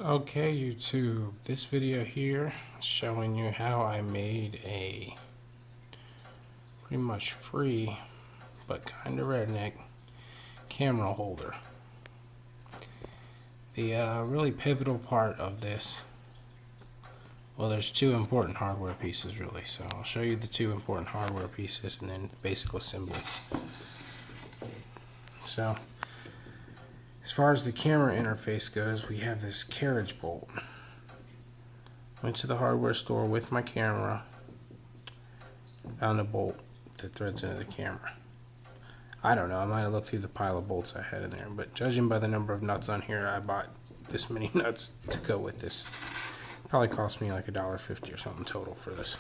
Okay, YouTube, this video here is showing you how I made a pretty much free but kind of redneck camera holder. The really pivotal part of this, well, there's two important hardware pieces really, so I'll show you the two important hardware pieces and then the basic assembly. So as far as the camera interface goes, we have this carriage bolt. Went to the hardware store with my camera, found a bolt that threads into the camera. I don't know, I might have looked through the pile of bolts I had in there, but judging by the number of nuts on here, I bought this many nuts to go with this. It probably cost me like $1.50 or something total for this.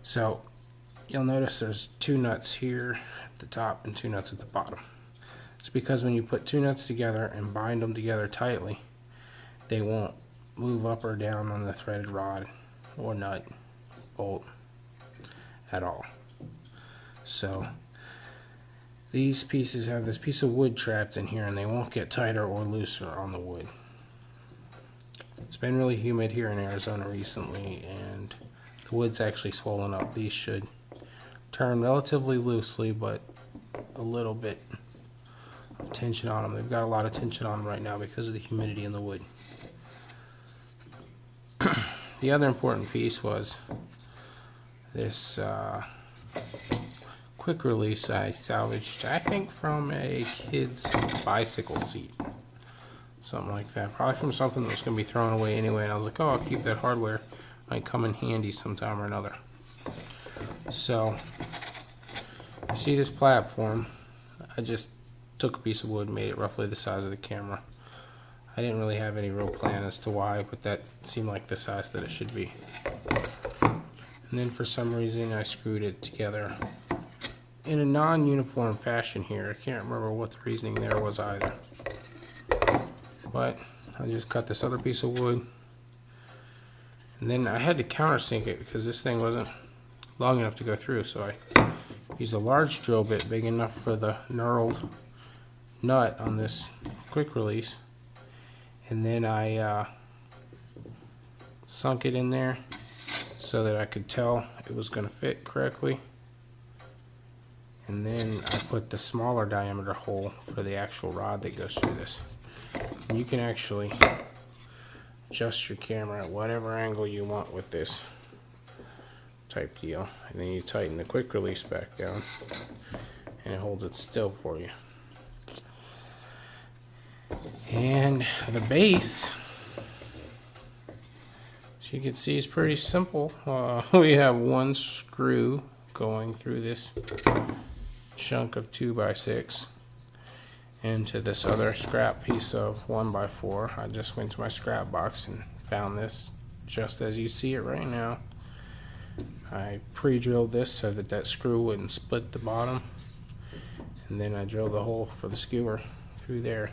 So you'll notice there's two nuts here at the top and two nuts at the bottom. It's because when you put two nuts together and bind them together tightly, they won't move up or down on the threaded rod or nut bolt at all. So these pieces have this piece of wood trapped in here and they won't get tighter or looser on the wood. It's been really humid here in Arizona recently and the wood's actually swollen up. These should turn relatively loosely, but a little bit of tension on them. They've got a lot of tension on them right now because of the humidity in the wood. The other important piece was this quick release I salvaged, I think from a kid's bicycle seat. Something like that. Probably from something that was going to be thrown away anyway, and I was like, oh, I'll keep that hardware. Might come in handy sometime or another. So, you see this platform, I just took a piece of wood, made it roughly the size of the camera. I didn't really have any real plan as to why, but that seemed like the size that it should be. And then for some reason I screwed it together in a non-uniform fashion here. I can't remember what the reasoning there was either. But I just cut this other piece of wood. And then I had to countersink it because this thing wasn't long enough to go through, so I used a large drill bit big enough for the knurled nut on this quick release. And then I sunk it in there so that I could tell it was going to fit correctly. And then I put the smaller diameter hole for the actual rod that goes through this. And you can actually adjust your camera at whatever angle you want with this type deal. And then you tighten the quick release back down and it holds it still for you. And the base, as you can see, is pretty simple. We have one screw going through this chunk of 2x6 into this other scrap piece of 1x4. I just went to my scrap box and found this just as you see it right now. I pre-drilled this so that that screw wouldn't split the bottom, and then I drilled the hole for the skewer through there.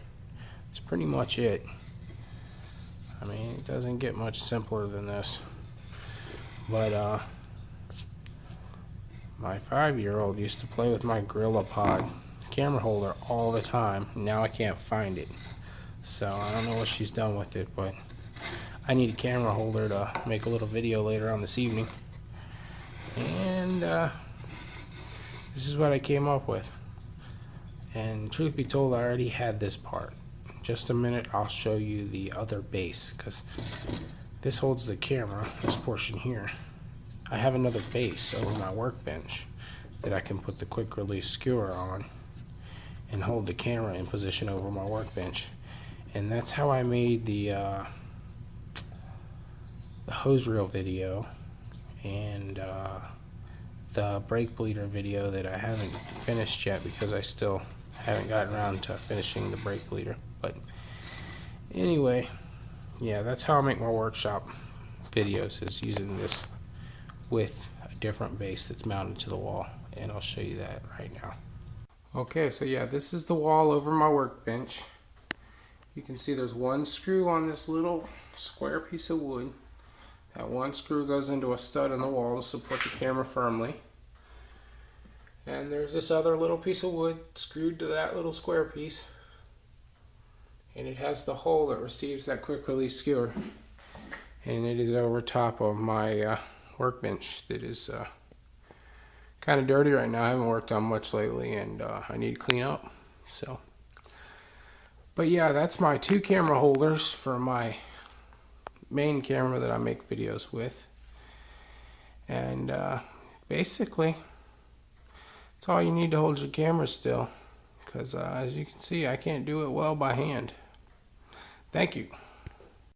That's pretty much it. I mean, it doesn't get much simpler than this. But my 5-year-old used to play with my GorillaPod camera holder all the time. Now I can't find it. So I don't know what she's done with it, but I need a camera holder to make a little video later on this evening. And this is what I came up with. And truth be told, I already had this part. Just a minute, I'll show you the other base, because this holds the camera, this portion here. I have another base over my workbench that I can put the quick release skewer on and hold the camera in position over my workbench. And that's how I made the hose reel video and the brake bleeder video that I haven't finished yet because I still haven't gotten around to finishing the brake bleeder. But anyway, yeah, that's how I make my workshop videos, is using this with a different base that's mounted to the wall, and I'll show you that right now. Okay, so yeah, this is the wall over my workbench. You can see there's one screw on this little square piece of wood. That one screw goes into a stud in the wall to support the camera firmly. And there's this other little piece of wood screwed to that little square piece. And it has the hole that receives that quick release skewer. And it is over top of my workbench that is kind of dirty right now. I haven't worked on much lately, and I need to clean up. So, but yeah, that's my 2 camera holders for my main camera that I make videos with. And basically, that's all you need to hold your camera still. Because as you can see, I can't do it well by hand. Thank you.